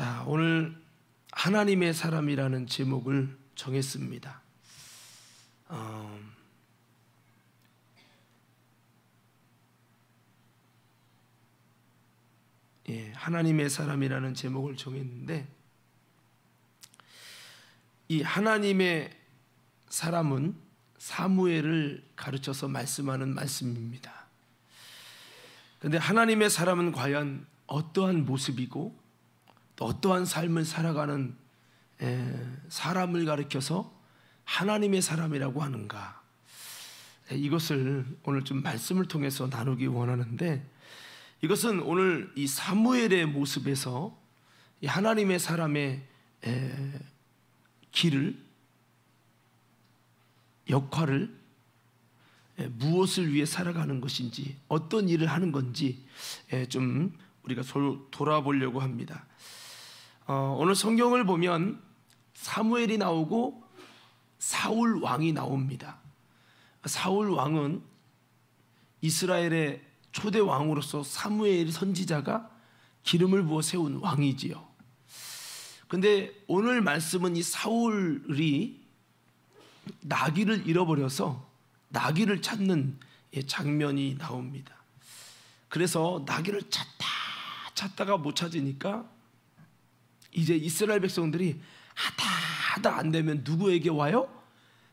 자, 오늘 하나님의 사람이라는 제목을 정했습니다. 하나님의 사람이라는 제목을 정했는데, 이 하나님의 사람은 사무엘을 가르쳐서 말씀하는 말씀입니다. 그런데 하나님의 사람은 과연 어떠한 모습이고 또 어떠한 삶을 살아가는 사람을 가리켜서 하나님의 사람이라고 하는가, 이것을 오늘 좀 말씀을 통해서 나누기 원하는데, 이것은 오늘 이 사무엘의 모습에서 이 하나님의 사람의 길을, 역할을, 무엇을 위해 살아가는 것인지, 어떤 일을 하는 건지 좀 우리가 돌아보려고 합니다. 오늘 성경을 보면 사무엘이 나오고 사울 왕이 나옵니다. 사울 왕은 이스라엘의 초대 왕으로서 사무엘 선지자가 기름을 부어 세운 왕이지요. 그런데 오늘 말씀은 이 사울이 나귀를 잃어버려서 나귀를 찾는 장면이 나옵니다. 그래서 나귀를 찾다가 못 찾으니까 이제 이스라엘 백성들이 하다 안 되면 누구에게 와요?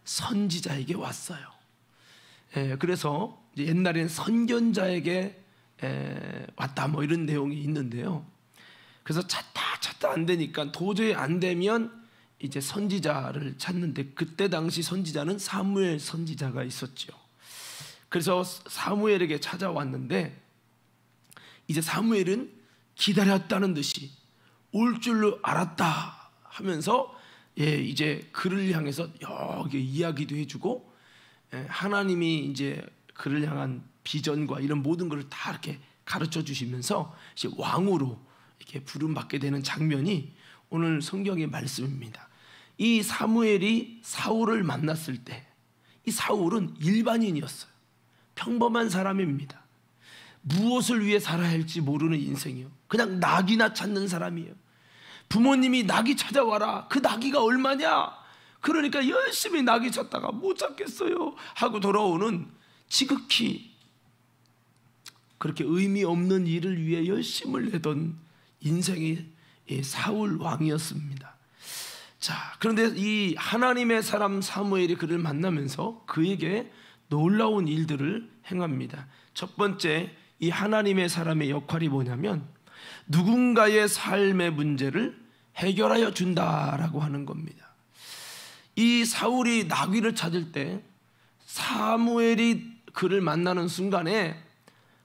선지자에게 왔어요. 그래서 옛날에는 선견자에게 왔다 뭐 이런 내용이 있는데요. 그래서 찾다 안 되니까 도저히 안 되면 이제 선지자를 찾는데, 그때 당시 선지자는 사무엘 선지자가 있었죠. 그래서 사무엘에게 찾아왔는데, 이제 사무엘은 기다렸다는 듯이 올 줄로 알았다 하면서 이제 그를 향해서 여기 이야기도 해주고, 하나님이 이제 그를 향한 비전과 이런 모든 것을 다 이렇게 가르쳐 주시면서 이제 왕으로 이렇게 부름받게 되는 장면이 오늘 성경의 말씀입니다. 이 사무엘이 사울을 만났을 때, 이 사울은 일반인이었어요. 평범한 사람입니다. 무엇을 위해 살아야 할지 모르는 인생이요, 그냥 나귀나 찾는 사람이에요. 부모님이 나귀 찾아와라, 그 나귀가 얼마냐, 그러니까 열심히 나귀 찾다가 못 찾겠어요 하고 돌아오는, 지극히 그렇게 의미 없는 일을 위해 열심을 내던 인생의 사울 왕이었습니다. 자, 그런데 이 하나님의 사람 사무엘이 그를 만나면서 그에게 놀라운 일들을 행합니다. 첫 번째, 이 하나님의 사람의 역할이 뭐냐면 누군가의 삶의 문제를 해결하여 준다라고 하는 겁니다. 이 사울이 나귀를 찾을 때 사무엘이 그를 만나는 순간에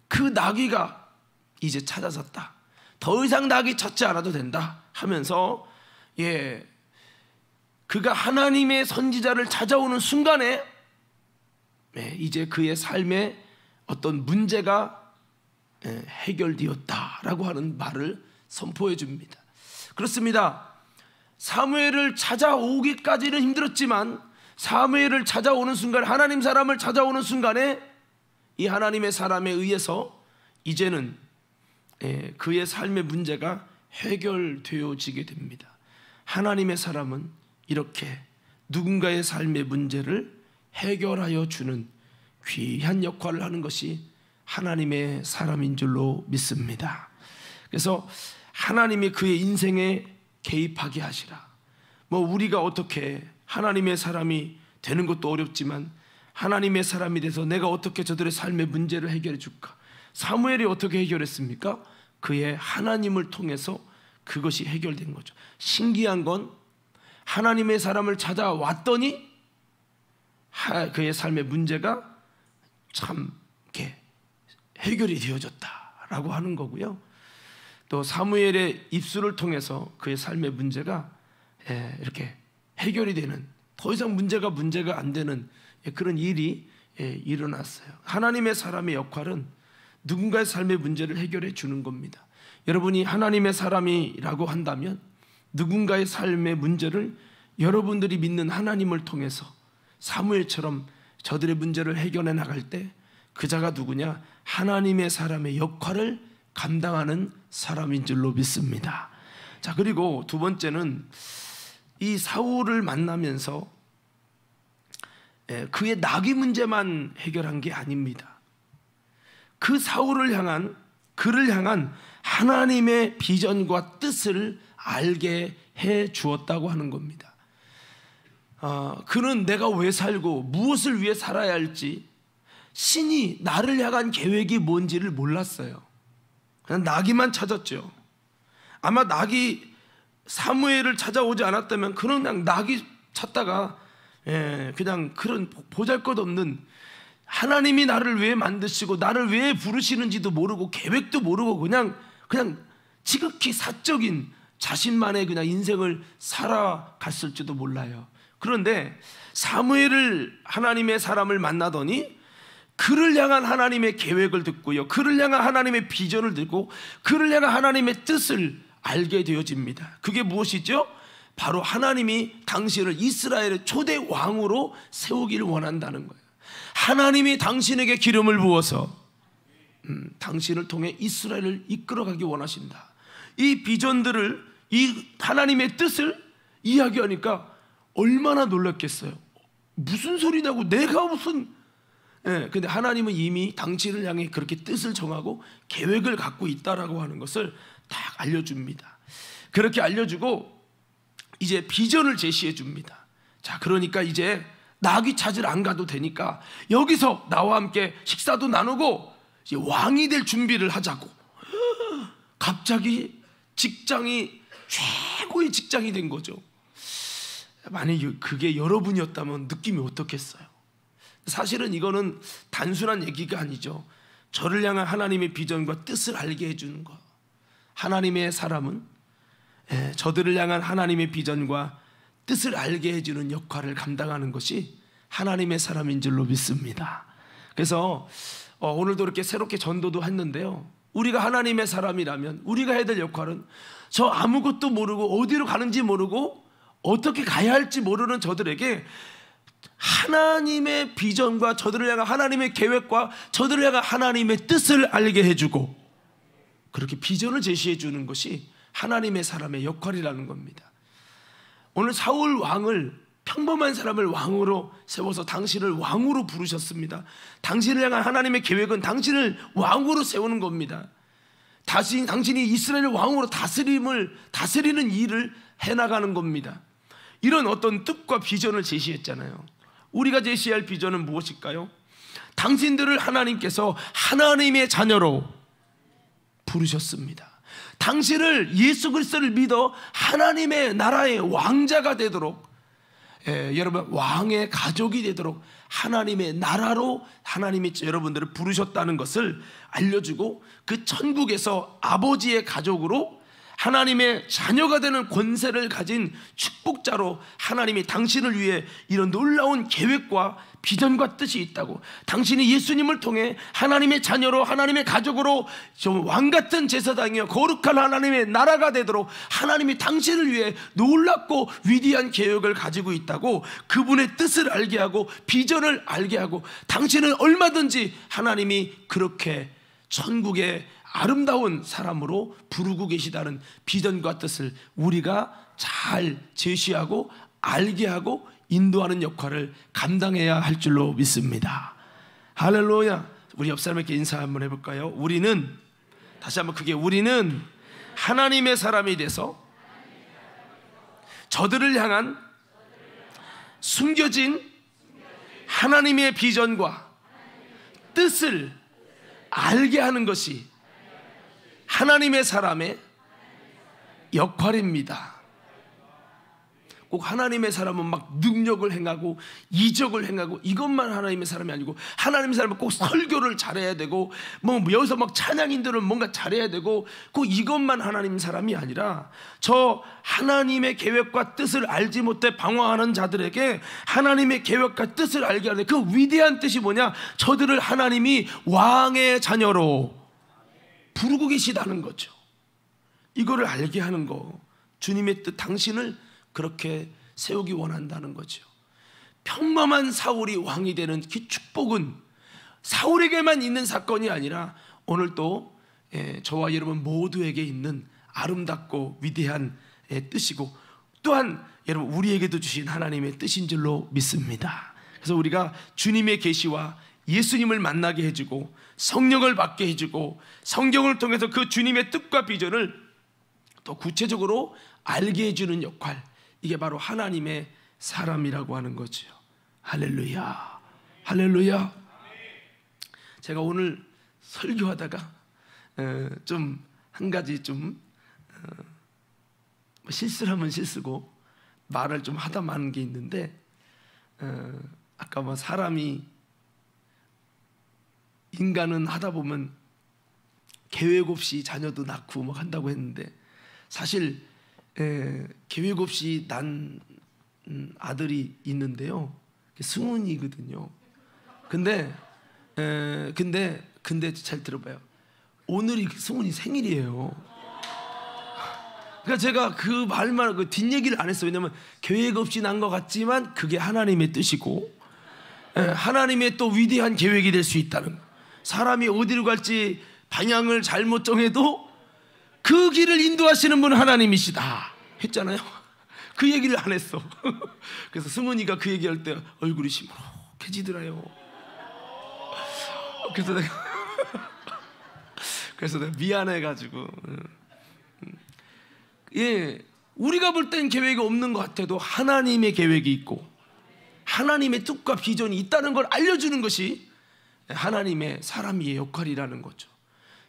그 나귀가 이제 찾아졌다, 더 이상 나귀 찾지 않아도 된다 하면서 그가 하나님의 선지자를 찾아오는 순간에 이제 그의 삶에 어떤 문제가 해결되었다라고 하는 말을 선포해 줍니다. 그렇습니다. 사무엘을 찾아오기까지는 힘들었지만 사무엘을 찾아오는 순간, 하나님 사람을 찾아오는 순간에 이 하나님의 사람에 의해서 이제는 그의 삶의 문제가 해결되어지게 됩니다. 하나님의 사람은 이렇게 누군가의 삶의 문제를 해결하여 주는 귀한 역할을 하는 것이 하나님의 사람인 줄로 믿습니다. 그래서 하나님이 그의 인생에 개입하게 하시라. 우리가 어떻게 하나님의 사람이 되는 것도 어렵지만 하나님의 사람이 돼서 내가 어떻게 저들의 삶의 문제를 해결해 줄까? 사무엘이 어떻게 해결했습니까? 그의 하나님을 통해서 그것이 해결된 거죠. 신기한 건 하나님의 사람을 찾아왔더니 그의 삶의 문제가 참 이렇게 해결이 되어졌다라고 하는 거고요. 또 사무엘의 입술을 통해서 그의 삶의 문제가 이렇게 해결이 되는, 더 이상 문제가 안 되는 그런 일이 일어났어요. 하나님의 사람의 역할은 누군가의 삶의 문제를 해결해 주는 겁니다. 여러분이 하나님의 사람이라고 한다면 누군가의 삶의 문제를 여러분들이 믿는 하나님을 통해서 사무엘처럼 저들의 문제를 해결해 나갈 때 그 자가 누구냐? 하나님의 사람의 역할을 감당하는 사람인 줄로 믿습니다. 자, 그리고 두 번째는 이 사울을 만나면서 그의 나귀 문제만 해결한 게 아닙니다. 그 사울을 향한, 그를 향한 하나님의 비전과 뜻을 알게 해 주었다고 하는 겁니다. 그는 내가 왜 살고 무엇을 위해 살아야 할지, 신이 나를 향한 계획이 뭔지를 몰랐어요. 그냥 나귀만 찾았죠. 아마 사무엘을 찾아오지 않았다면 그는 그냥 나귀 찾다가 그냥 그런 보잘것없는, 하나님이 나를 왜 만드시고 나를 왜 부르시는지도 모르고 계획도 모르고 그냥 지극히 사적인 자신만의 그냥 인생을 살아갔을지도 몰라요. 그런데 사무엘을, 하나님의 사람을 만나더니 그를 향한 하나님의 계획을 듣고요, 그를 향한 하나님의 비전을 듣고 그를 향한 하나님의 뜻을 알게 되어집니다. 그게 무엇이죠? 바로 하나님이 당신을 이스라엘의 초대 왕으로 세우기를 원한다는 거예요. 하나님이 당신에게 기름을 부어서 당신을 통해 이스라엘을 이끌어가기 원하신다. 이 비전들을, 이 하나님의 뜻을 이야기하니까 얼마나 놀랐겠어요. 무슨 소리냐고, 내가 무슨. 근데 하나님은 이미 당신을 향해 그렇게 뜻을 정하고 계획을 갖고 있다라고 하는 것을 딱 알려줍니다. 그렇게 알려주고 이제 비전을 제시해 줍니다. 자, 그러니까 이제 나귀 찾으러 안 가도 되니까 여기서 나와 함께 식사도 나누고 이제 왕이 될 준비를 하자고. 갑자기 직장이 최고의 직장이 된 거죠. 만약 그게 여러분이었다면 느낌이 어떻겠어요? 사실은 이거는 단순한 얘기가 아니죠. 저를 향한 하나님의 비전과 뜻을 알게 해주는 것. 하나님의 사람은 저들을 향한 하나님의 비전과 뜻을 알게 해주는 역할을 감당하는 것이 하나님의 사람인 줄로 믿습니다. 그래서 오늘도 이렇게 새롭게 전도도 했는데요, 우리가 하나님의 사람이라면 우리가 해야 될 역할은 저 아무것도 모르고 어디로 가는지 모르고 어떻게 가야 할지 모르는 저들에게 하나님의 비전과 저들을 향한 하나님의 계획과 저들을 향한 하나님의 뜻을 알게 해주고 그렇게 비전을 제시해 주는 것이 하나님의 사람의 역할이라는 겁니다. 오늘 사울 왕을, 평범한 사람을 왕으로 세워서 당신을 왕으로 부르셨습니다. 당신을 향한 하나님의 계획은 당신을 왕으로 세우는 겁니다. 당신이 이스라엘 왕으로 다스리는 일을 해나가는 겁니다. 이런 어떤 뜻과 비전을 제시했잖아요. 우리가 제시할 비전은 무엇일까요? 당신들을 하나님께서 하나님의 자녀로 부르셨습니다. 당신을, 예수 그리스도를 믿어 하나님의 나라의 왕자가 되도록, 여러분 왕의 가족이 되도록 하나님의 나라로 하나님이 여러분들을 부르셨다는 것을 알려주고, 그 천국에서 아버지의 가족으로 하나님의 자녀가 되는 권세를 가진 축복자로 하나님이 당신을 위해 이런 놀라운 계획과 비전과 뜻이 있다고, 당신이 예수님을 통해 하나님의 자녀로, 하나님의 가족으로 왕같은 제사장이여 거룩한 하나님의 나라가 되도록 하나님이 당신을 위해 놀랍고 위대한 계획을 가지고 있다고, 그분의 뜻을 알게 하고 비전을 알게 하고, 당신은 얼마든지 하나님이 그렇게 천국의 아름다운 사람으로 부르고 계시다는 비전과 뜻을 우리가 잘 제시하고 알게 하고 인도하는 역할을 감당해야 할 줄로 믿습니다. 할렐루야. 우리 옆 사람에게 인사 한번 해볼까요? 우리는, 다시 한번 크게, 우리는 하나님의 사람이 돼서 저들을 향한 숨겨진 하나님의 비전과 뜻을 알게 하는 것이 하나님의 사람의 역할입니다. 꼭 하나님의 사람은 막 능력을 행하고 이적을 행하고 이것만 하나님의 사람이 아니고, 하나님의 사람은 꼭 설교를 잘해야 되고 여기서 막 찬양인들은 뭔가 잘해야 되고, 꼭 이것만 하나님 사람이 아니라 저 하나님의 계획과 뜻을 알지 못해 방황하는 자들에게 하나님의 계획과 뜻을 알게 하는 그 위대한 뜻이 뭐냐? 저들을 하나님이 왕의 자녀로 부르고 계시다는 거죠. 이거를 알게 하는 거, 주님의 뜻, 당신을 그렇게 세우기 원한다는 거죠. 평범한 사울이 왕이 되는 그 축복은 사울에게만 있는 사건이 아니라 오늘 또 저와 여러분 모두에게 있는 아름답고 위대한 뜻이고, 또한 여러분 우리에게도 주신 하나님의 뜻인 줄로 믿습니다. 그래서 우리가 주님의 계시와 예수님을 만나게 해주고 성령을 받게 해주고 성경을 통해서 그 주님의 뜻과 비전을 더 구체적으로 알게 해주는 역할, 이게 바로 하나님의 사람이라고 하는 거죠. 할렐루야, 할렐루야. 제가 오늘 설교하다가 좀 한 가지 좀 실수를 하면 실수고 말을 좀 하다 마는 게 있는데, 아까 뭐 사람이, 인간은 하다 보면 계획 없이 자녀도 낳고 뭐 한다고 했는데, 사실 계획 없이 난 아들이 있는데요, 승훈이거든요. 근데 잘 들어봐요. 오늘이 승훈이 생일이에요. 그러니까 제가 그 말만, 그 뒷얘기를 안 했어요. 왜냐면 계획 없이 난 것 같지만 그게 하나님의 뜻이고, 하나님의 또 위대한 계획이 될 수 있다는, 사람이 어디로 갈지 방향을 잘못 정해도 그 길을 인도하시는 분은 하나님이시다 했잖아요. 그 얘기를 안 했어. 그래서 승훈이가 그 얘기할 때 얼굴이 시무룩해지더라요. 그래서 내가 미안해가지고, 우리가 볼 땐 계획이 없는 것 같아도 하나님의 계획이 있고 하나님의 뜻과 비전이 있다는 걸 알려주는 것이 하나님의 사람의 역할이라는 거죠.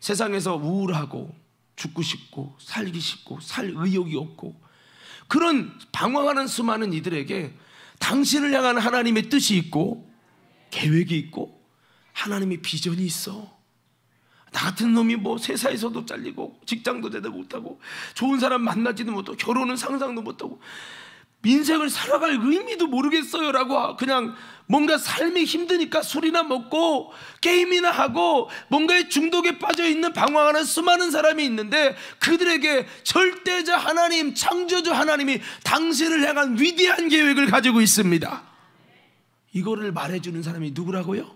세상에서 우울하고 죽고 싶고 살기 싫고 살 의욕이 없고 그런 방황하는 수많은 이들에게 당신을 향한 하나님의 뜻이 있고 계획이 있고 하나님의 비전이 있어. 나 같은 놈이 뭐 세상에서도 잘리고 직장도 제대로 못하고 좋은 사람 만나지도 못하고 결혼은 상상도 못하고 인생을 살아갈 의미도 모르겠어요 라고 그냥 뭔가 삶이 힘드니까 술이나 먹고 게임이나 하고 뭔가의 중독에 빠져있는 방황하는 수많은 사람이 있는데, 그들에게 절대자 하나님, 창조주 하나님이 당신을 향한 위대한 계획을 가지고 있습니다. 이거를 말해주는 사람이 누구라고요?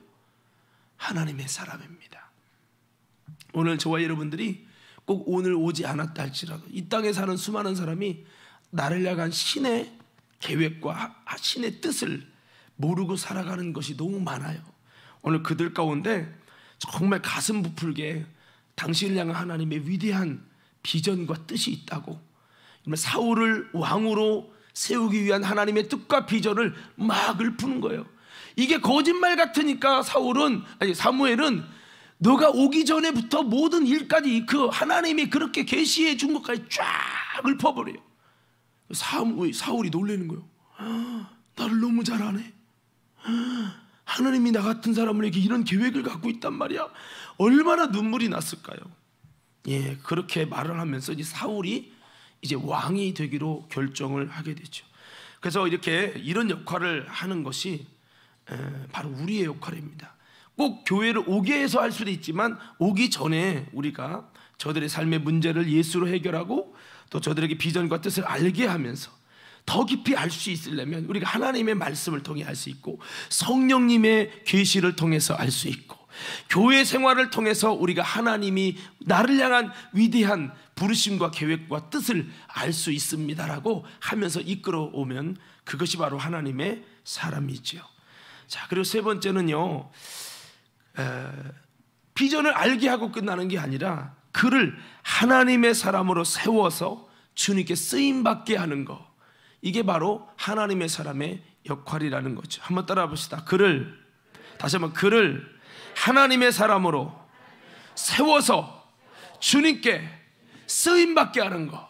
하나님의 사람입니다. 오늘 저와 여러분들이 꼭 오늘 오지 않았다 할지라도 이 땅에 사는 수많은 사람이 나를 향한 신의 계획과 신의 뜻을 모르고 살아가는 것이 너무 많아요. 오늘 그들 가운데 정말 가슴 부풀게 당신을 향한 하나님의 위대한 비전과 뜻이 있다고, 사울을 왕으로 세우기 위한 하나님의 뜻과 비전을 막 읊는 거예요. 이게 거짓말 같으니까 사무엘은 너가 오기 전에부터 모든 일까지 그 하나님이 그렇게 계시해 준 것까지 쫙 읊어버려요. 사울이 놀라는 거예요. 나를 너무 잘 아네. 하나님이 나 같은 사람에게 이런 계획을 갖고 있단 말이야. 얼마나 눈물이 났을까요? 그렇게 말을 하면서 이제 사울이 이제 왕이 되기로 결정을 하게 되죠. 그래서 이런 역할을 하는 것이 바로 우리의 역할입니다. 꼭 교회를 오게 해서 할 수도 있지만 오기 전에 우리가 저들의 삶의 문제를 예수로 해결하고 또 저들에게 비전과 뜻을 알게 하면서 더 깊이 알 수 있으려면 우리가 하나님의 말씀을 통해 알 수 있고 성령님의 계시를 통해서 알 수 있고 교회 생활을 통해서 우리가 하나님이 나를 향한 위대한 부르심과 계획과 뜻을 알 수 있습니다라고 하면서 이끌어오면 그것이 바로 하나님의 사람이죠. 자, 그리고 세 번째는요, 비전을 알게 하고 끝나는 게 아니라 그를 하나님의 사람으로 세워서 주님께 쓰임받게 하는 것, 이게 바로 하나님의 사람의 역할이라는 거죠. 한번 따라 봅시다. 다시 한번 그를 하나님의 사람으로 세워서 주님께 쓰임받게 하는 것,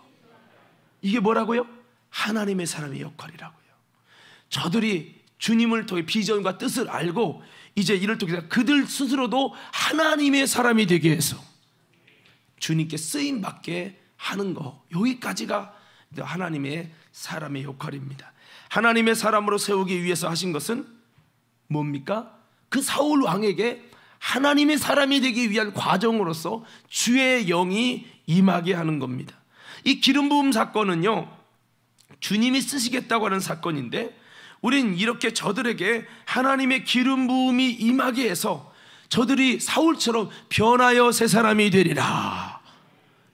이게 뭐라고요? 하나님의 사람의 역할이라고요. 저들이 주님을 통해 비전과 뜻을 알고 이제 이를 통해서 그들 스스로도 하나님의 사람이 되게 해서 주님께 쓰임받게 하는 것, 여기까지가 하나님의 사람의 역할입니다. 하나님의 사람으로 세우기 위해서 하신 것은 뭡니까? 그 사울 왕에게 하나님의 사람이 되기 위한 과정으로서 주의 영이 임하게 하는 겁니다. 이 기름 부음 사건은요, 주님이 쓰시겠다고 하는 사건인데 우린 이렇게 저들에게 하나님의 기름 부음이 임하게 해서 저들이 사울처럼 변하여 새 사람이 되리라,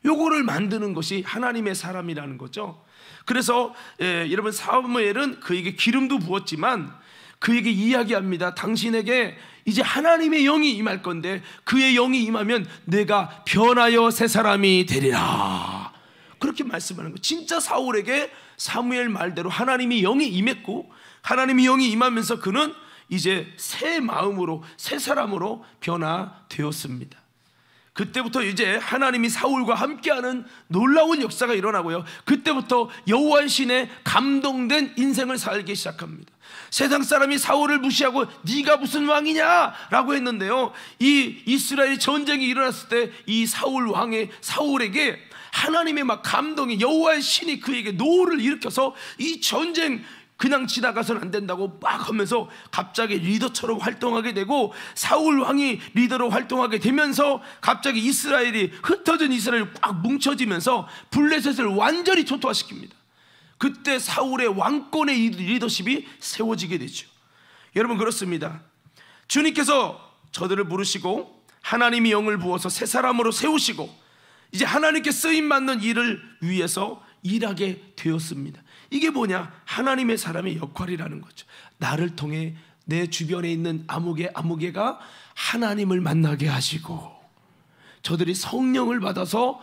요거를 만드는 것이 하나님의 사람이라는 거죠. 그래서 여러분 사무엘은 그에게 기름도 부었지만 그에게 이야기합니다. 당신에게 이제 하나님의 영이 임할 건데 그의 영이 임하면 내가 변하여 새 사람이 되리라. 그렇게 말씀하는 거예요. 진짜 사울에게 사무엘 말대로 하나님의 영이 임했고 하나님의 영이 임하면서 그는 이제 새 마음으로 새 사람으로 변화되었습니다. 그때부터 이제 하나님이 사울과 함께하는 놀라운 역사가 일어나고요. 그때부터 여호와의 신에 감동된 인생을 살기 시작합니다. 세상 사람이 사울을 무시하고 네가 무슨 왕이냐 라고 했는데요, 이 이스라엘 전쟁이 일어났을 때 이 사울 왕의 사울에게 하나님의 막 감동이, 여호와의 신이 그에게 노를 일으켜서 이 전쟁 그냥 지나가서는 안 된다고 막 하면서 갑자기 리더처럼 활동하게 되고, 사울 왕이 리더로 활동하게 되면서 갑자기 이스라엘이, 흩어진 이스라엘이 꽉 뭉쳐지면서 블레셋을 완전히 초토화시킵니다. 그때 사울의 왕권의 리더십이 세워지게 되죠. 여러분, 그렇습니다. 주님께서 저들을 부르시고 하나님이 영을 부어서 새 사람으로 세우시고 이제 하나님께 쓰임받는 일을 위해서 일하게 되었습니다. 이게 뭐냐? 하나님의 사람의 역할이라는 거죠. 나를 통해 내 주변에 있는 아무개가 하나님을 만나게 하시고, 저들이 성령을 받아서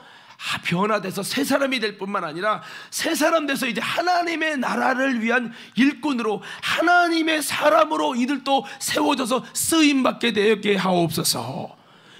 변화돼서 새 사람이 될 뿐만 아니라 새 사람 돼서 이제 하나님의 나라를 위한 일꾼으로, 하나님의 사람으로 이들도 세워져서 쓰임받게 되게 하옵소서.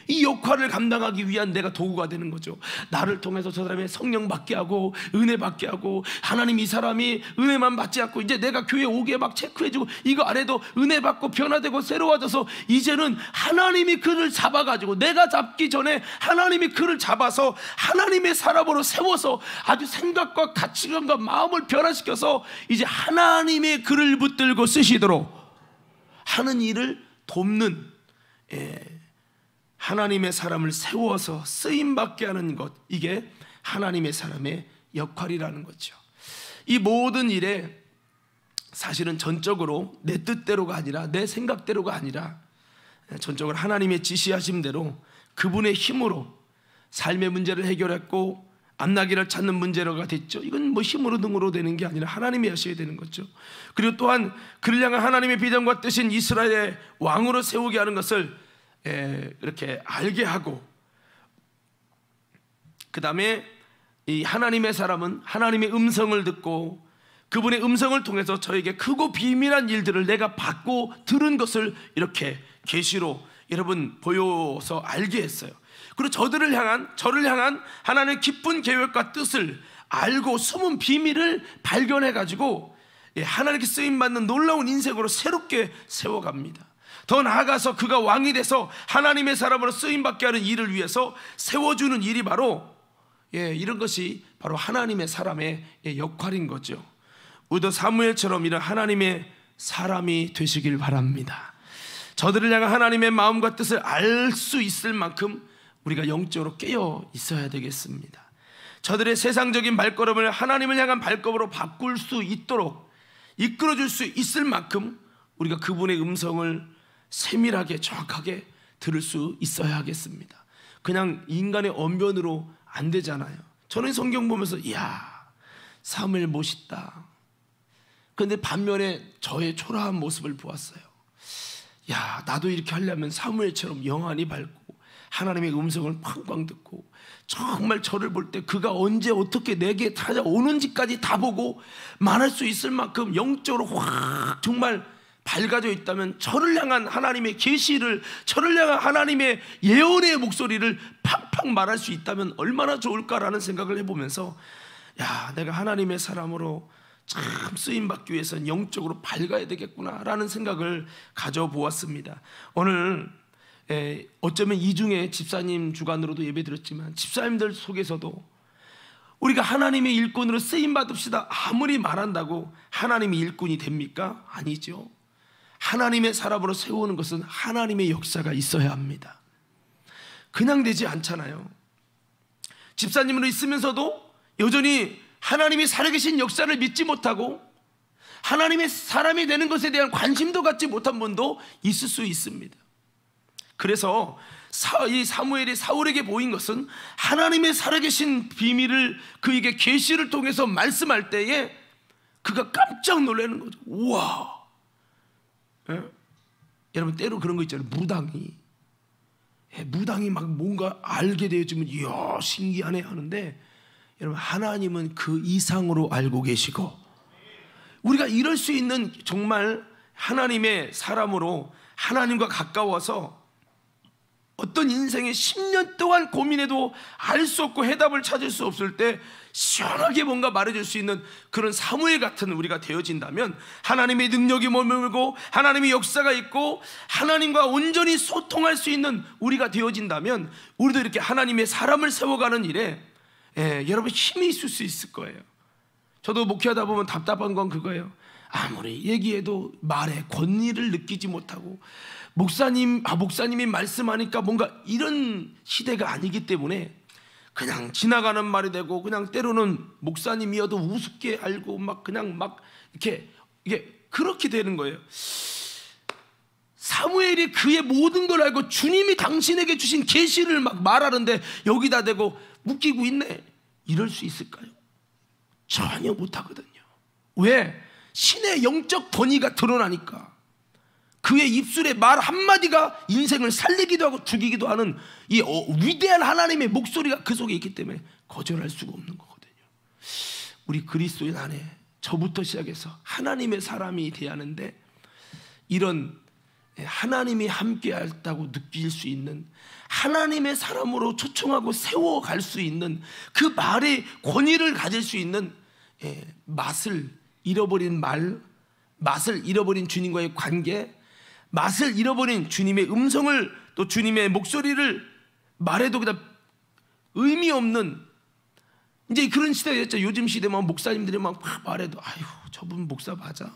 이 역할을 감당하기 위한 내가 도구가 되는 거죠. 나를 통해서 저 사람의 성령 받게 하고 은혜 받게 하고, 하나님 이 사람이 은혜만 받지 않고 이제 내가 교회 오게 막 체크해주고 이거 안 해도 은혜 받고 변화되고 새로워져서 이제는 하나님이 그를 잡아가지고, 내가 잡기 전에 하나님이 그를 잡아서 하나님의 사람으로 세워서 아주 생각과 가치관과 마음을 변화시켜서 이제 하나님의 그를 붙들고 쓰시도록 하는 일을 돕는, 하나님의 사람을 세워서 쓰임받게 하는 것, 이게 하나님의 사람의 역할이라는 거죠. 이 모든 일에 사실은 전적으로 내 뜻대로가 아니라 내 생각대로가 아니라 전적으로 하나님의 지시하심대로 그분의 힘으로 삶의 문제를 해결했고 앞나기를 찾는 문제로가 됐죠. 이건 뭐 힘으로 능으로 되는 게 아니라 하나님이 하셔야 되는 거죠. 그리고 또한 그를 향한 하나님의 비전과 뜻인 이스라엘의 왕으로 세우게 하는 것을 이렇게 알게 하고, 그 다음에 이 하나님의 사람은 하나님의 음성을 듣고 그분의 음성을 통해서 저에게 크고 비밀한 일들을 내가 받고 들은 것을 이렇게 계시로 여러분 보여서 알게 했어요. 그리고 저를 향한 하나님의 기쁜 계획과 뜻을 알고 숨은 비밀을 발견해 가지고 하나님께 쓰임받는 놀라운 인생으로 새롭게 세워갑니다. 더 나아가서 그가 왕이 돼서 하나님의 사람으로 쓰임받게 하는 일을 위해서 세워주는 일이 바로 이런 것이 바로 하나님의 사람의 역할인 거죠. 우리도 사무엘처럼 이런 하나님의 사람이 되시길 바랍니다. 저들을 향한 하나님의 마음과 뜻을 알 수 있을 만큼 우리가 영적으로 깨어 있어야 되겠습니다. 저들의 세상적인 발걸음을 하나님을 향한 발걸음으로 바꿀 수 있도록 이끌어줄 수 있을 만큼 우리가 그분의 음성을 세밀하게 정확하게 들을 수 있어야 하겠습니다. 그냥 인간의 언변으로 안 되잖아요. 저는 성경 보면서 이야, 사무엘 멋있다. 그런데 반면에 저의 초라한 모습을 보았어요. 야, 나도 이렇게 하려면 사무엘처럼 영안이 밝고 하나님의 음성을 팡팡 듣고 정말 저를 볼 때 그가 언제 어떻게 내게 찾아오는지까지 다 보고 말할 수 있을 만큼 영적으로 확 정말 밝아져 있다면, 저를 향한 하나님의 계시를, 저를 향한 하나님의 예언의 목소리를 팡팡 말할 수 있다면 얼마나 좋을까라는 생각을 해보면서, 야, 내가 하나님의 사람으로 참 쓰임받기 위해서는 영적으로 밝아야 되겠구나라는 생각을 가져보았습니다. 오늘 어쩌면 이 중에 집사님 주관으로도 예배드렸지만 집사님들 속에서도 우리가 하나님의 일꾼으로 쓰임받읍시다 아무리 말한다고 하나님의 일꾼이 됩니까? 아니죠. 하나님의 사람으로 세우는 것은 하나님의 역사가 있어야 합니다. 그냥 되지 않잖아요. 집사님으로 있으면서도 여전히 하나님이 살아계신 역사를 믿지 못하고 하나님의 사람이 되는 것에 대한 관심도 갖지 못한 분도 있을 수 있습니다. 그래서 이 사무엘이 사울에게 보인 것은 하나님의 살아계신 비밀을 그에게 계시를 통해서 말씀할 때에 그가 깜짝 놀라는 거죠. 우와. 예? 여러분 때로 그런 거 있잖아요. 무당이 막 뭔가 알게 되어지면 이야 신기하네 하는데, 여러분 하나님은 그 이상으로 알고 계시고, 우리가 이럴 수 있는 정말 하나님의 사람으로 하나님과 가까워서 어떤 인생에 10년 동안 고민해도 알 수 없고 해답을 찾을 수 없을 때 시원하게 뭔가 말해줄 수 있는 그런 사무엘 같은 우리가 되어진다면, 하나님의 능력이 머물고 하나님의 역사가 있고 하나님과 온전히 소통할 수 있는 우리가 되어진다면, 우리도 이렇게 하나님의 사람을 세워가는 일에 여러분 힘이 있을 수 있을 거예요. 저도 목회하다 보면 답답한 건 그거예요. 아무리 얘기해도 말에 권위를 느끼지 못하고, 목사님이 말씀하니까 뭔가 이런 시대가 아니기 때문에 그냥 지나가는 말이 되고, 그냥 때로는 목사님이어도 우습게 알고 막 그냥 막 이게 그렇게 되는 거예요. 사무엘이 그의 모든 걸 알고 주님이 당신에게 주신 계시를 막 말하는데 여기다 대고 웃기고 있네. 이럴 수 있을까요? 전혀 못하거든요. 왜? 신의 영적 권위가 드러나니까. 그의 입술의 말 한마디가 인생을 살리기도 하고 죽이기도 하는 이 위대한 하나님의 목소리가 그 속에 있기 때문에 거절할 수가 없는 거거든요. 우리 그리스도인 안에 저부터 시작해서 하나님의 사람이 돼야 하는데, 이런 하나님이 함께했다고 느낄 수 있는, 하나님의 사람으로 초청하고 세워갈 수 있는 그 말의 권위를 가질 수 있는, 맛을 잃어버린 맛을 잃어버린 주님과의 관계, 맛을 잃어버린 주님의 음성을, 또 주님의 목소리를 말해도 그냥 의미 없는 이제 그런 시대가 됐죠. 요즘 시대만 목사님들이 막 말해도 아유 저분 목사 맞아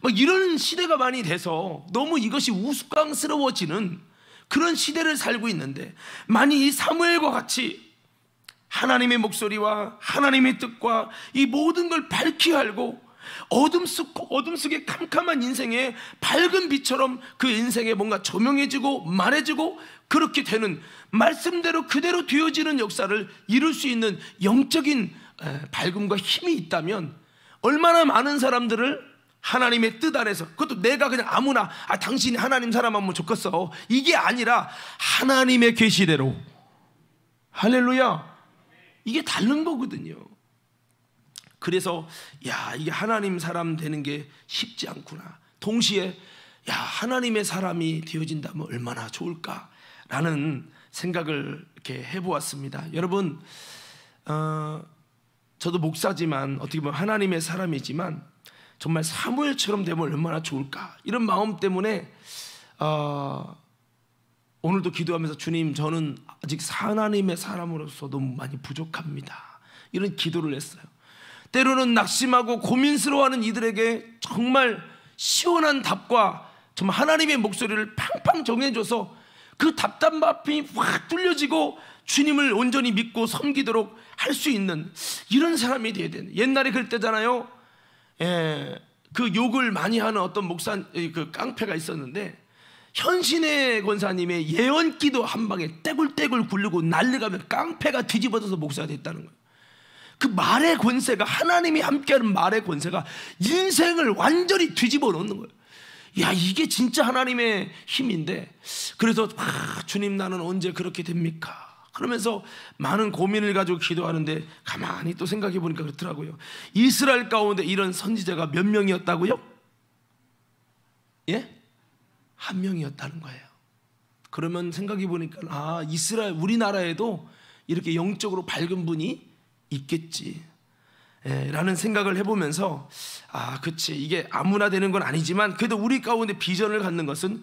막 이런 시대가 많이 돼서 너무 이것이 우스꽝스러워지는 그런 시대를 살고 있는데, 만약 이 사무엘과 같이 하나님의 목소리와 하나님의 뜻과 이 모든 걸 밝히 알고 어둠 속의 캄캄한 인생에 밝은 빛처럼 그 인생에 뭔가 조명해지고 말해지고 그렇게 되는, 말씀대로 그대로 되어지는 역사를 이룰 수 있는 영적인 밝음과 힘이 있다면, 얼마나 많은 사람들을 하나님의 뜻 안에서, 그것도 내가 그냥 아무나 당신이 하나님 사람하면 좋겠어 이게 아니라 하나님의 계시대로, 할렐루야, 이게 다른 거거든요. 그래서 이게 하나님 사람 되는 게 쉽지 않구나. 동시에 하나님의 사람이 되어진다면 얼마나 좋을까라는 생각을 이렇게 해보았습니다. 여러분, 저도 목사지만 어떻게 보면 하나님의 사람이지만 정말 사무엘처럼 되면 얼마나 좋을까, 이런 마음 때문에 오늘도 기도하면서 주님, 저는 아직 하나님의 사람으로서 너무 많이 부족합니다, 이런 기도를 했어요. 때로는 낙심하고 고민스러워하는 이들에게 정말 시원한 답과 정말 하나님의 목소리를 팡팡 정해줘서 그 답답함이 확 뚫려지고 주님을 온전히 믿고 섬기도록 할 수 있는 이런 사람이 되어야 되는. 옛날에 그랬대잖아요. 그 욕을 많이 하는 어떤 그 깡패가 있었는데, 현신의 권사님의 예언기도 한 방에 떼굴떼굴 굴리고 난리가면 깡패가 뒤집어져서 목사가 됐다는 거예요. 그 말의 권세가, 하나님이 함께하는 말의 권세가 인생을 완전히 뒤집어 놓는 거예요. 이게 진짜 하나님의 힘인데, 그래서 주님 나는 언제 그렇게 됩니까? 그러면서 많은 고민을 가지고 기도하는데 가만히 또 생각해 보니까 그렇더라고요. 이스라엘 가운데 이런 선지자가 몇 명이었다고요? 한 명이었다는 거예요. 그러면 생각해 보니까 이스라엘, 우리나라에도 이렇게 영적으로 밝은 분이 있겠지 라는 생각을 해보면서 그치, 이게 아무나 되는 건 아니지만 그래도 우리 가운데 비전을 갖는 것은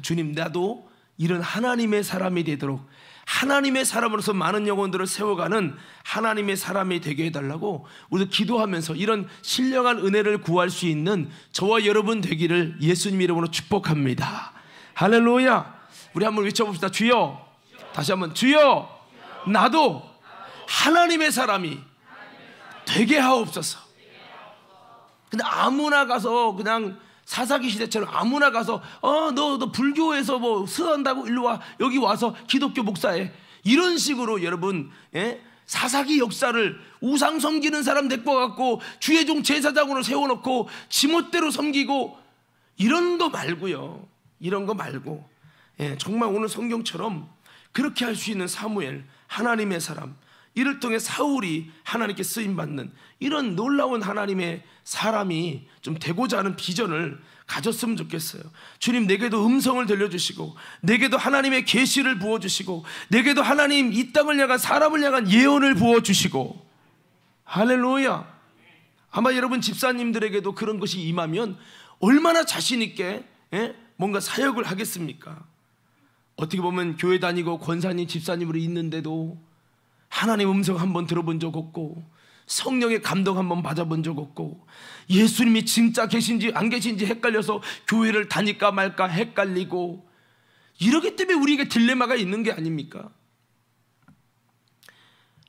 주님, 나도 이런 하나님의 사람이 되도록, 하나님의 사람으로서 많은 영혼들을 세워가는 하나님의 사람이 되게 해달라고 우리도 기도하면서 이런 신령한 은혜를 구할 수 있는 저와 여러분 되기를 예수님 이름으로 축복합니다. 할렐루야. 우리 한번 외쳐봅시다. 주여. 다시 한번, 주여, 나도 하나님의 사람이 되게 하옵소서. 근데 아무나 가서 그냥 사사기 시대처럼 아무나 가서 너 불교에서 뭐 수한다고 일로 와, 여기 와서 기독교 목사해, 이런 식으로 여러분, 사사기 역사를 우상 섬기는 사람 데리고 갖고 주의종 제사장으로 세워놓고 지멋대로 섬기고 이런 거 말고요. 이런 거 말고 정말 오늘 성경처럼 그렇게 할 수 있는 사무엘, 하나님의 사람, 이를 통해 사울이 하나님께 쓰임받는 이런 놀라운 하나님의 사람이 좀 되고자 하는 비전을 가졌으면 좋겠어요. 주님, 내게도 음성을 들려주시고, 내게도 하나님의 계시를 부어주시고, 내게도 하나님 이 땅을 향한, 사람을 향한 예언을 부어주시고. 할렐루야. 아마 여러분 집사님들에게도 그런 것이 임하면 얼마나 자신 있게 뭔가 사역을 하겠습니까? 어떻게 보면 교회 다니고 권사님, 집사님으로 있는데도 하나님 음성 한번 들어본 적 없고, 성령의 감동 한번 받아본 적 없고, 예수님이 진짜 계신지 안 계신지 헷갈려서 교회를 다닐까 말까 헷갈리고, 이러기 때문에 우리에게 딜레마가 있는 게 아닙니까?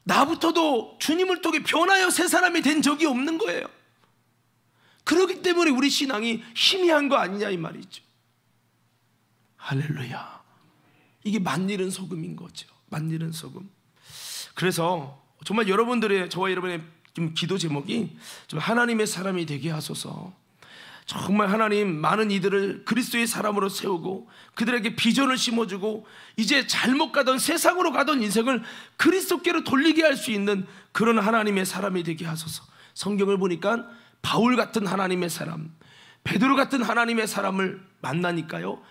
나부터도 주님을 통해 변하여 새 사람이 된 적이 없는 거예요. 그렇기 때문에 우리 신앙이 희미한 거 아니냐 이 말이죠. 할렐루야. 이게 만일은 소금인 거죠. 만일은 소금. 그래서 정말 여러분들의, 저와 여러분의 좀 기도 제목이 좀 하나님의 사람이 되게 하소서. 정말 하나님 많은 이들을 그리스도의 사람으로 세우고 그들에게 비전을 심어주고 이제 잘못 가던 세상으로 가던 인생을 그리스도께로 돌리게 할 수 있는 그런 하나님의 사람이 되게 하소서. 성경을 보니까 바울 같은 하나님의 사람, 베드로 같은 하나님의 사람을 만나니까요,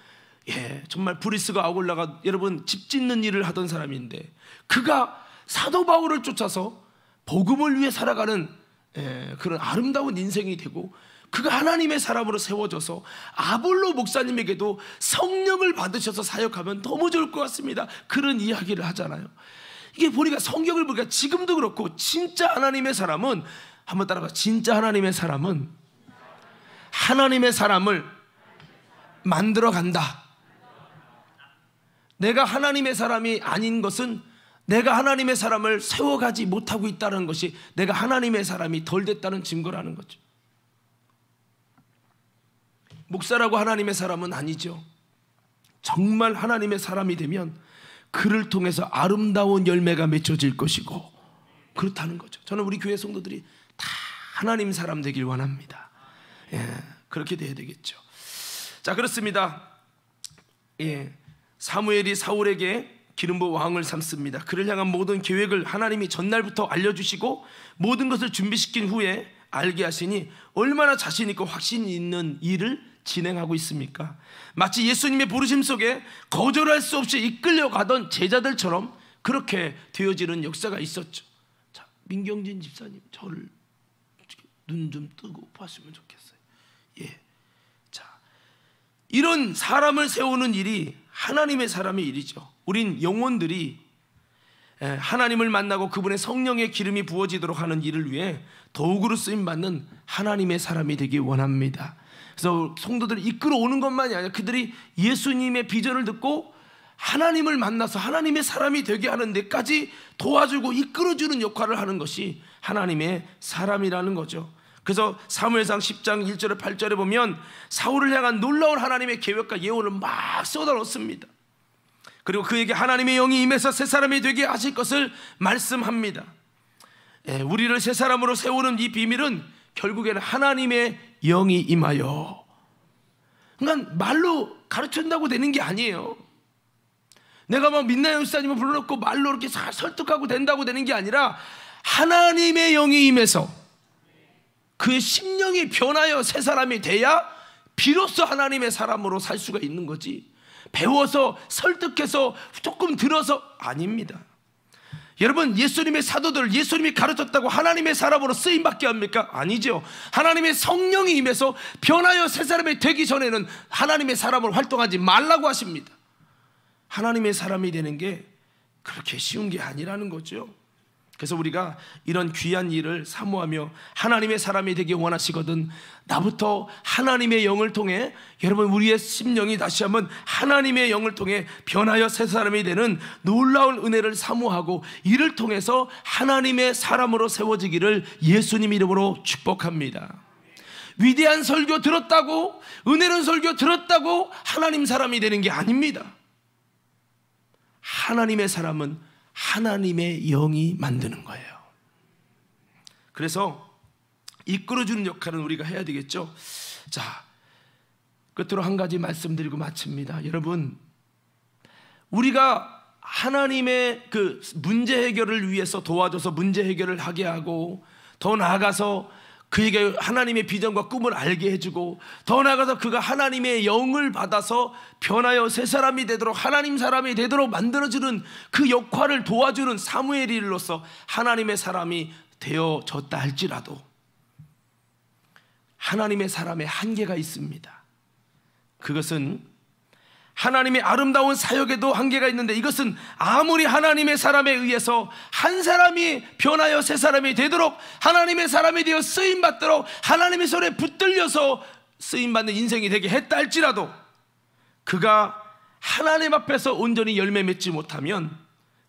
정말 브리스가 아굴라가 여러분 집 짓는 일을 하던 사람인데 그가 사도 바울을 쫓아서 복음을 위해 살아가는 그런 아름다운 인생이 되고, 그가 하나님의 사람으로 세워져서 아볼로 목사님에게도 성령을 받으셔서 사역하면 너무 좋을 것 같습니다. 그런 이야기를 하잖아요. 이게 보니까, 성경을 보니까 지금도 그렇고, 진짜 하나님의 사람은, 한번 따라봐, 진짜 하나님의 사람은 하나님의 사람을 만들어 간다. 내가 하나님의 사람이 아닌 것은 내가 하나님의 사람을 세워가지 못하고 있다는 것이 내가 하나님의 사람이 덜 됐다는 증거라는 거죠. 목사라고 하나님의 사람은 아니죠. 정말 하나님의 사람이 되면 그를 통해서 아름다운 열매가 맺혀질 것이고, 그렇다는 거죠. 저는 우리 교회 성도들이 다 하나님 사람 되길 원합니다. 그렇게 돼야 되겠죠. 자, 그렇습니다. 사무엘이 사울에게 기름 부어 왕을 삼습니다. 그를 향한 모든 계획을 하나님이 전날부터 알려주시고 모든 것을 준비시킨 후에 알게 하시니 얼마나 자신 있고 확신 있는 일을 진행하고 있습니까? 마치 예수님의 부르심 속에 거절할 수 없이 이끌려가던 제자들처럼 그렇게 되어지는 역사가 있었죠. 자, 민경진 집사님, 저를 눈 좀 뜨고 봤으면 좋겠어요. 자, 이런 사람을 세우는 일이 하나님의 사람의 일이죠. 우린 영혼들이 하나님을 만나고 그분의 성령의 기름이 부어지도록 하는 일을 위해 도구로 쓰임받는 하나님의 사람이 되기 원합니다. 그래서 성도들을 이끌어오는 것만이 아니라 그들이 예수님의 비전을 듣고 하나님을 만나서 하나님의 사람이 되게 하는 데까지 도와주고 이끌어주는 역할을 하는 것이 하나님의 사람이라는 거죠. 그래서 사무엘상 10장 1절에 8절에 보면 사울을 향한 놀라운 하나님의 계획과 예언을 막 쏟아놓습니다. 그리고 그에게 하나님의 영이 임해서 새 사람이 되게 하실 것을 말씀합니다. 우리를 새 사람으로 세우는 이 비밀은 결국에는 하나님의 영이 임하여, 그러니까 말로 가르친다고 되는 게 아니에요. 내가 막 민나영 목사님을 불러놓고 말로 이렇게 설득하고 된다고 되는 게 아니라 하나님의 영이 임해서 그의 심령이 변하여 새 사람이 돼야 비로소 하나님의 사람으로 살 수가 있는 거지, 배워서 설득해서 조금 들어서 아닙니다. 여러분, 예수님의 사도들, 예수님이 가르쳤다고 하나님의 사람으로 쓰임받게 합니까? 아니죠. 하나님의 성령이 임해서 변하여 새 사람이 되기 전에는 하나님의 사람으로 활동하지 말라고 하십니다. 하나님의 사람이 되는 게 그렇게 쉬운 게 아니라는 거죠. 그래서 우리가 이런 귀한 일을 사모하며 하나님의 사람이 되기 원하시거든 나부터 하나님의 영을 통해, 여러분 우리의 심령이 다시 한번 하나님의 영을 통해 변하여 새 사람이 되는 놀라운 은혜를 사모하고 이를 통해서 하나님의 사람으로 세워지기를 예수님 이름으로 축복합니다. 위대한 설교 들었다고, 은혜로운 설교 들었다고 하나님 사람이 되는 게 아닙니다. 하나님의 사람은 하나님의 영이 만드는 거예요. 그래서 이끌어주는 역할은 우리가 해야 되겠죠. 자, 끝으로 한 가지 말씀드리고 마칩니다. 여러분, 우리가 하나님의 그 문제 해결을 위해서 도와줘서 문제 해결을 하게 하고, 더 나아가서 그에게 하나님의 비전과 꿈을 알게 해주고, 더 나아가서 그가 하나님의 영을 받아서 변하여 새 사람이 되도록, 하나님 사람이 되도록 만들어주는 그 역할을 도와주는 사무엘이로서 하나님의 사람이 되어졌다 할지라도 하나님의 사람의 한계가 있습니다. 그것은 하나님의 아름다운 사역에도 한계가 있는데, 이것은 아무리 하나님의 사람에 의해서 한 사람이 변하여 새 사람이 되도록, 하나님의 사람이 되어 쓰임받도록 하나님의 손에 붙들려서 쓰임받는 인생이 되게 했다 할지라도 그가 하나님 앞에서 온전히 열매 맺지 못하면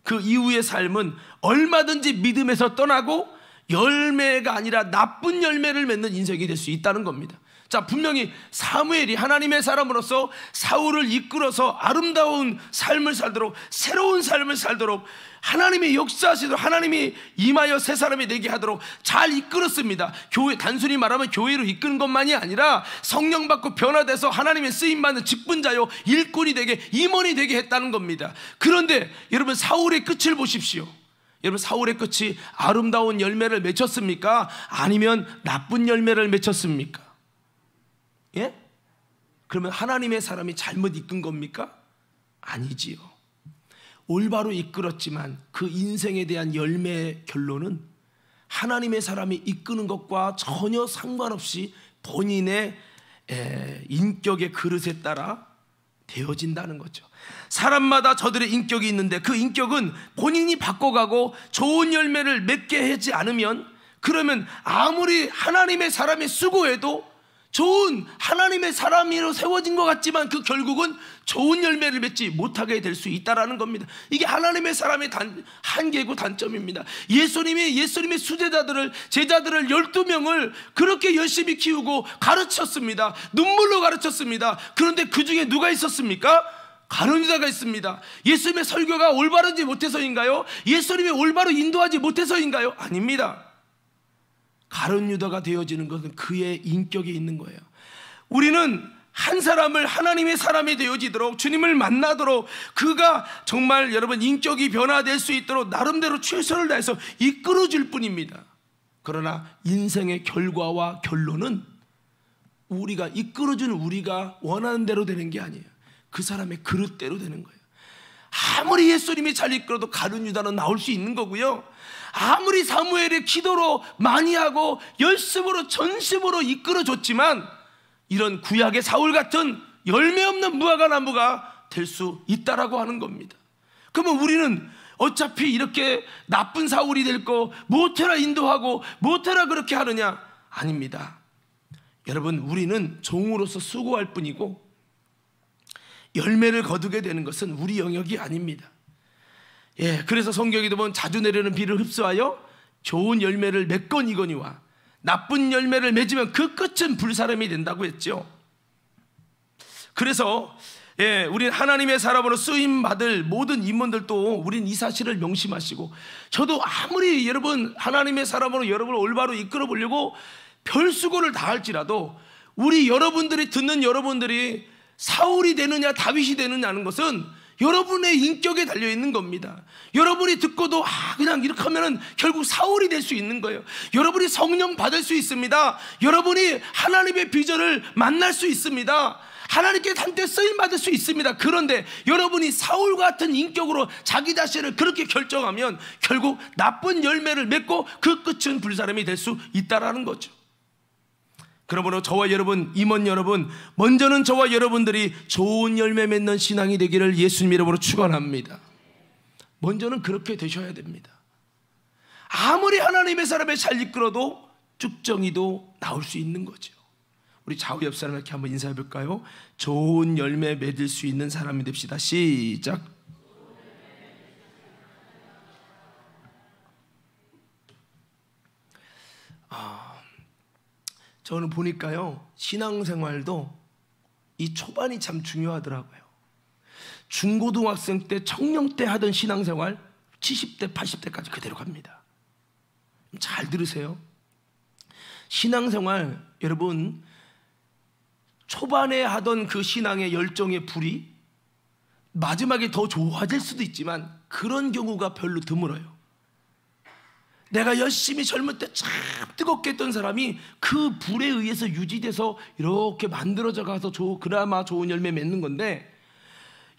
그 이후의 삶은 얼마든지 믿음에서 떠나고 열매가 아니라 나쁜 열매를 맺는 인생이 될 수 있다는 겁니다. 자, 분명히 사무엘이 하나님의 사람으로서 사울을 이끌어서 아름다운 삶을 살도록, 새로운 삶을 살도록, 하나님이 역사하시도록, 하나님이 임하여 새 사람이 되게 하도록 잘 이끌었습니다. 교회, 단순히 말하면 교회로 이끄는 것만이 아니라 성령 받고 변화돼서 하나님의 쓰임받는 직분자요, 일꾼이 되게, 임원이 되게 했다는 겁니다. 그런데 여러분, 사울의 끝을 보십시오. 여러분, 사울의 끝이 아름다운 열매를 맺혔습니까? 아니면 나쁜 열매를 맺혔습니까? 예? 그러면 하나님의 사람이 잘못 이끈 겁니까? 아니지요. 올바로 이끌었지만 그 인생에 대한 열매의 결론은 하나님의 사람이 이끄는 것과 전혀 상관없이 본인의 인격의 그릇에 따라 되어진다는 거죠. 사람마다 저들의 인격이 있는데 그 인격은 본인이 바꿔가고 좋은 열매를 맺게 하지 않으면, 그러면 아무리 하나님의 사람이 수고해도 좋은 하나님의 사람으로 세워진 것 같지만 그 결국은 좋은 열매를 맺지 못하게 될 수 있다는 겁니다. 이게 하나님의 사람의 한계고 단점입니다. 예수님의 수제자들을, 제자들을 12명을 그렇게 열심히 키우고 가르쳤습니다. 눈물로 가르쳤습니다. 그런데 그 중에 누가 있었습니까? 가룟 유다가 있습니다. 예수님의 설교가 올바르지 못해서인가요? 예수님이 올바로 인도하지 못해서인가요? 아닙니다. 가룟 유다가 되어지는 것은 그의 인격에 있는 거예요. 우리는 한 사람을 하나님의 사람이 되어지도록, 주님을 만나도록, 그가 정말 여러분 인격이 변화될 수 있도록 나름대로 최선을 다해서 이끌어줄 뿐입니다. 그러나 인생의 결과와 결론은 우리가 이끌어주는, 우리가 원하는 대로 되는 게 아니에요. 그 사람의 그릇대로 되는 거예요. 아무리 예수님이 잘 이끌어도 가룟 유다는 나올 수 있는 거고요, 아무리 사무엘의 기도로 많이 하고 열심으로 전심으로 이끌어줬지만 이런 구약의 사울 같은 열매 없는 무화과 나무가 될 수 있다라고 하는 겁니다. 그러면 우리는 어차피 이렇게 나쁜 사울이 될 거 못해라 인도하고 못해라 그렇게 하느냐? 아닙니다. 여러분, 우리는 종으로서 수고할 뿐이고 열매를 거두게 되는 것은 우리 영역이 아닙니다. 예, 그래서 성경에도 보면 자주 내리는 비를 흡수하여 좋은 열매를 맺거니와 나쁜 열매를 맺으면 그 끝은 불사람이 된다고 했죠. 그래서 우리는 하나님의 사람으로 쓰임받을 모든 임원들도 우린 이 사실을 명심하시고, 저도 아무리 여러분 하나님의 사람으로 여러분을 올바로 이끌어 보려고 별수고를 다할지라도 우리 여러분들이 듣는 여러분들이 사울이 되느냐 다윗이 되느냐는 것은 여러분의 인격에 달려있는 겁니다. 여러분이 듣고도 그냥 이렇게 하면 결국 사울이 될 수 있는 거예요. 여러분이 성령 받을 수 있습니다. 여러분이 하나님의 비전을 만날 수 있습니다. 하나님께 한때 쓰임받을 수 있습니다. 그런데 여러분이 사울 같은 인격으로 자기 자신을 그렇게 결정하면 결국 나쁜 열매를 맺고 그 끝은 불사람이 될 수 있다는 거죠. 그러므로 저와 여러분, 임원 여러분, 먼저는 저와 여러분들이 좋은 열매 맺는 신앙이 되기를 예수님 이름으로 축원합니다. 먼저는 그렇게 되셔야 됩니다. 아무리 하나님의 사람을 잘 이끌어도 쭉정이도 나올 수 있는 거죠. 우리 좌우 옆 사람에게 한번 인사해 볼까요? 좋은 열매 맺을 수 있는 사람이 됩시다. 시작. 저는 보니까요, 신앙생활도 이 초반이 참 중요하더라고요. 중고등학생 때, 청년 때 하던 신앙생활 70대, 80대까지 그대로 갑니다. 잘 들으세요. 신앙생활, 여러분, 초반에 하던 그 신앙의 열정의 불이 마지막에 더 좋아질 수도 있지만 그런 경우가 별로 드물어요. 내가 열심히 젊을 때 참 뜨겁게 했던 사람이 그 불에 의해서 유지돼서 이렇게 만들어져 가서 그나마 좋은 열매 맺는 건데,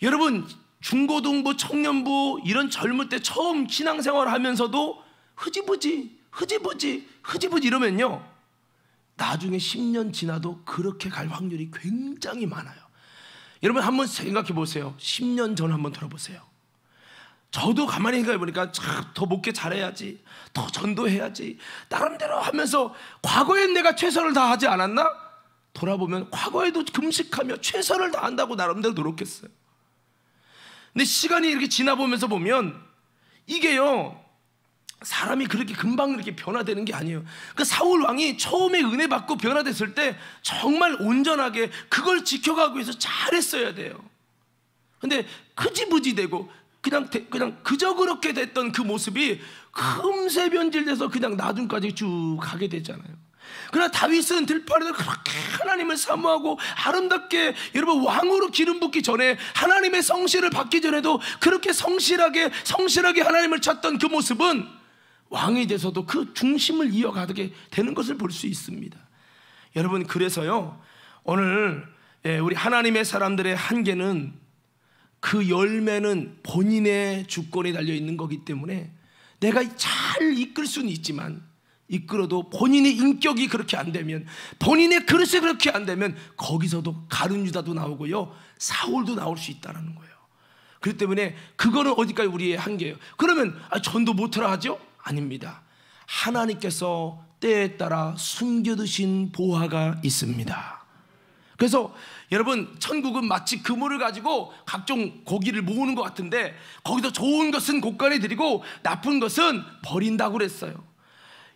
여러분, 중고등부, 청년부 이런 젊을 때 처음 신앙생활 하면서도 흐지부지 이러면요, 나중에 10년 지나도 그렇게 갈 확률이 굉장히 많아요. 여러분 한번 생각해 보세요. 10년 전 한번 돌아보세요. 저도 가만히 생각해 보니까 참 더 목회 잘해야지, 더 전도해야지 나름대로 하면서 과거엔 내가 최선을 다하지 않았나? 돌아보면 과거에도 금식하며 최선을 다한다고 나름대로 노력했어요. 근데 시간이 이렇게 지나보면서 보면 이게요, 사람이 그렇게 금방 그렇게 변화되는 게 아니에요. 그 사울 왕이 처음에 은혜 받고 변화됐을 때 정말 온전하게 그걸 지켜가기 위해서 잘했어야 돼요. 근데 흐지부지 되고 그냥 그저 그렇게 됐던 그 모습이 금세 변질돼서 그냥 나중까지 쭉 가게 되잖아요. 그러나 다윗은 들판에서 그렇게 하나님을 사모하고 아름답게, 여러분, 왕으로 기름 붓기 전에 하나님의 성실을 받기 전에도 그렇게 성실하게 하나님을 찾던 그 모습은 왕이 돼서도 그 중심을 이어가게 되는 것을 볼 수 있습니다. 여러분, 그래서요, 오늘 우리 하나님의 사람들의 한계는 그 열매는 본인의 주권에 달려 있는 거기 때문에 내가 잘 이끌 수는 있지만, 이끌어도 본인의 인격이 그렇게 안 되면, 본인의 그릇이 그렇게 안 되면 거기서도 가룟 유다도 나오고요, 사울도 나올 수 있다는 거예요. 그렇기 때문에 그거는 어디까지 우리의 한계예요. 그러면 전도 못하라 하죠? 아닙니다. 하나님께서 때에 따라 숨겨두신 보화가 있습니다. 그래서 여러분, 천국은 마치 그물을 가지고 각종 고기를 모으는 것 같은데 거기서 좋은 것은 곳간에 드리고 나쁜 것은 버린다고 그랬어요.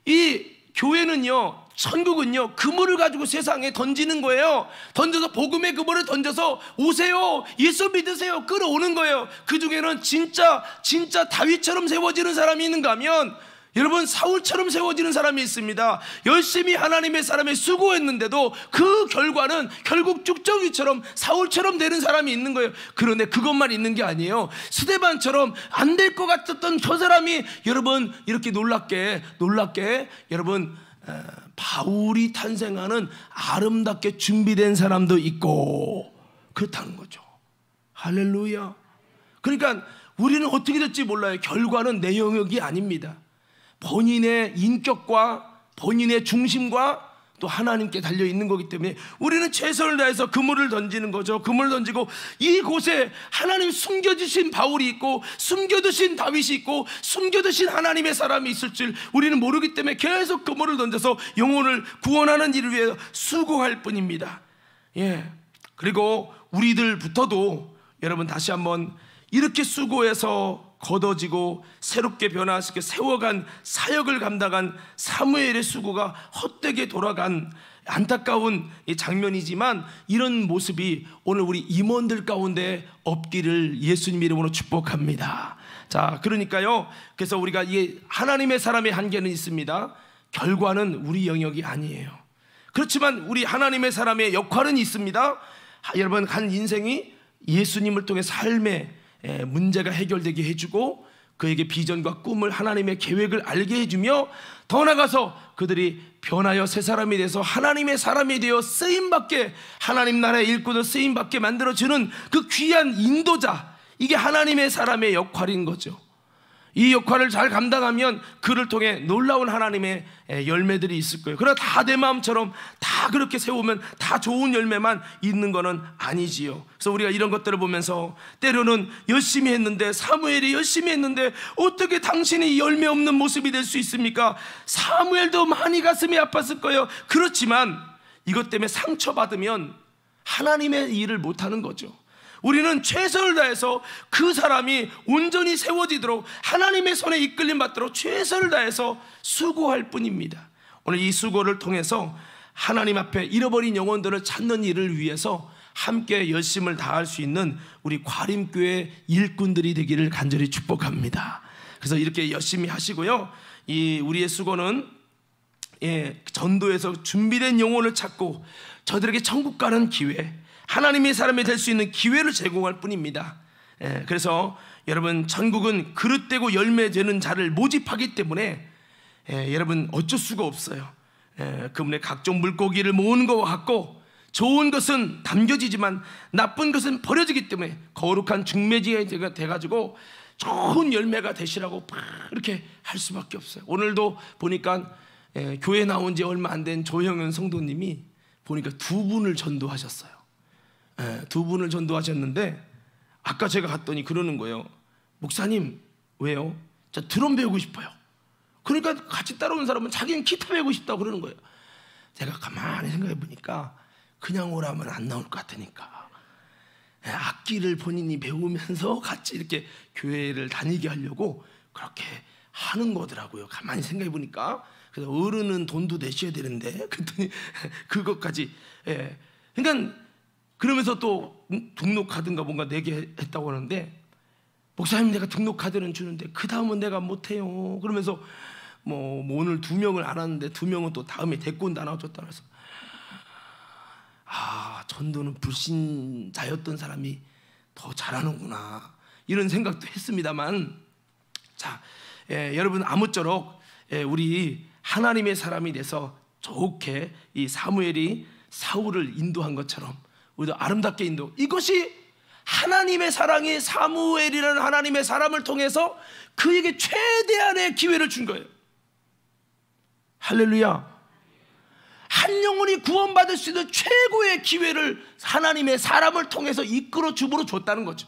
이 교회는요, 천국은요, 그물을 가지고 세상에 던지는 거예요. 던져서 복음의 그물을 던져서 오세요, 예수 믿으세요, 끌어오는 거예요. 그 중에는 진짜 다윗처럼 세워지는 사람이 있는가 하면, 여러분, 사울처럼 세워지는 사람이 있습니다. 열심히 하나님의 사람이 수고했는데도 그 결과는 결국 쭉정이처럼 사울처럼 되는 사람이 있는 거예요. 그런데 그것만 있는 게 아니에요. 스데반처럼 안 될 것 같았던 저 사람이, 여러분, 이렇게 놀랍게 여러분, 바울이 탄생하는 아름답게 준비된 사람도 있고 그렇다는 거죠. 할렐루야. 그러니까 우리는 어떻게 될지 몰라요. 결과는 내 영역이 아닙니다. 본인의 인격과 본인의 중심과 또 하나님께 달려있는 거기 때문에 우리는 최선을 다해서 그물을 던지는 거죠. 그물을 던지고 이곳에 하나님 숨겨주신 바울이 있고 숨겨두신 다윗이 있고 숨겨두신 하나님의 사람이 있을 줄 우리는 모르기 때문에 계속 그물을 던져서 영혼을 구원하는 일을 위해 수고할 뿐입니다. 그리고 우리들부터도 여러분 다시 한번 이렇게 수고해서 걷어지고 새롭게 변화시켜 세워간 사역을 감당한 사무엘의 수고가 헛되게 돌아간 안타까운 장면이지만 이런 모습이 오늘 우리 임원들 가운데 없기를 예수님 이름으로 축복합니다. 자, 그러니까요, 그래서 우리가 이 하나님의 사람의 한계는 있습니다. 결과는 우리 영역이 아니에요. 그렇지만 우리 하나님의 사람의 역할은 있습니다. 여러분, 한 인생이 예수님을 통해 삶의 문제가 해결되게 해주고 그에게 비전과 꿈을 하나님의 계획을 알게 해주며 더 나아가서 그들이 변하여 새 사람이 돼서 하나님의 사람이 되어 쓰임받게, 하나님 나라의 일꾼을 쓰임받게 만들어주는 그 귀한 인도자, 이게 하나님의 사람의 역할인 거죠. 이 역할을 잘 감당하면 그를 통해 놀라운 하나님의 열매들이 있을 거예요. 그러나 다 내 마음처럼 다 그렇게 세우면 다 좋은 열매만 있는 것은 아니지요. 그래서 우리가 이런 것들을 보면서 때로는 열심히 했는데, 사무엘이 열심히 했는데 어떻게 당신이 열매 없는 모습이 될 수 있습니까? 사무엘도 많이 가슴이 아팠을 거예요. 그렇지만 이것 때문에 상처받으면 하나님의 일을 못하는 거죠. 우리는 최선을 다해서 그 사람이 온전히 세워지도록 하나님의 손에 이끌림 받도록 최선을 다해서 수고할 뿐입니다. 오늘 이 수고를 통해서 하나님 앞에 잃어버린 영혼들을 찾는 일을 위해서 함께 열심을 다할 수 있는 우리 과림교회 일꾼들이 되기를 간절히 축복합니다. 그래서 이렇게 열심히 하시고요, 이 우리의 수고는 전도에서 준비된 영혼을 찾고 저들에게 천국 가는 기회, 하나님의 사람이 될 수 있는 기회를 제공할 뿐입니다. 그래서 여러분, 천국은 그릇되고 열매 되는 자를 모집하기 때문에 여러분 어쩔 수가 없어요. 그분의 각종 물고기를 모으는 것과 같고, 좋은 것은 담겨지지만 나쁜 것은 버려지기 때문에 거룩한 중매지가 돼가지고 좋은 열매가 되시라고 이렇게 할 수밖에 없어요. 오늘도 보니까 교회 나온 지 얼마 안 된 조형현 성도님이 보니까 2분을 전도하셨어요. 2분을 전도하셨는데 아까 제가 갔더니 그러는 거예요. 목사님, 왜요? 저 드럼 배우고 싶어요. 그러니까 같이 따라온 사람은 자기는 기타 배우고 싶다고 그러는 거예요. 제가 가만히 생각해 보니까 그냥 오라면 안 나올 것 같으니까 악기를 본인이 배우면서 같이 이렇게 교회를 다니게 하려고 그렇게 하는 거더라고요. 가만히 생각해 보니까. 그래서 어른은 돈도 내셔야 되는데 그랬더니 그것까지. 그러니까 그러면서 또 등록카드인가 뭔가 내게 했다고 하는데, 목사님 내가 등록카드는 주는데 그 다음은 내가 못해요. 그러면서 뭐 오늘 2명을 안 하는데 2명은 또 다음에 데리고 다 나와줬다 그래서, 전도는 불신자였던 사람이 더 잘하는구나 이런 생각도 했습니다만, 자, 여러분 아무쪼록 우리 하나님의 사람이 돼서 좋게 이 사무엘이 사울을 인도한 것처럼 우리도 아름답게 이것이 하나님의 사랑이 사무엘이라는 하나님의 사람을 통해서 그에게 최대한의 기회를 준 거예요. 할렐루야. 한 영혼이 구원받을 수 있는 최고의 기회를 하나님의 사람을 통해서 이끌어 줌으로 줬다는 거죠.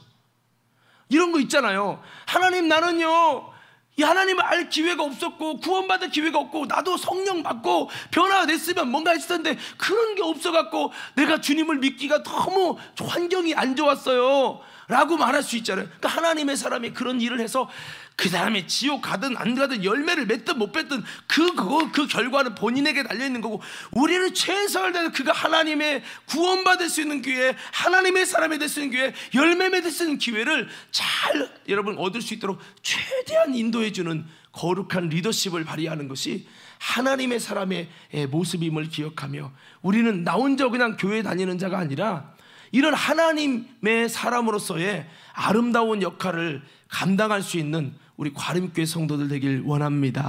이런 거 있잖아요. 하나님, 나는요 이 하나님을 알 기회가 없었고 구원받을 기회가 없고 나도 성령 받고 변화가 됐으면 뭔가 했을 텐데 그런 게 없어갖고 내가 주님을 믿기가 너무 환경이 안 좋았어요 라고 말할 수 있잖아요. 그러니까 하나님의 사람이 그런 일을 해서 그 사람이 지옥 가든 안 가든 열매를 맺든 못 맺든 그 결과는 본인에게 달려있는 거고, 우리는 최선을 다해서 그가 하나님의 구원받을 수 있는 기회, 하나님의 사람이 될 수 있는 기회, 열매 맺을 수 있는 기회를 잘 여러분 얻을 수 있도록 최대한 인도해주는 거룩한 리더십을 발휘하는 것이 하나님의 사람의 모습임을 기억하며, 우리는 나 혼자 그냥 교회 다니는 자가 아니라 이런 하나님의 사람으로서의 아름다운 역할을 감당할 수 있는 우리 과림교회 성도들 되길 원합니다.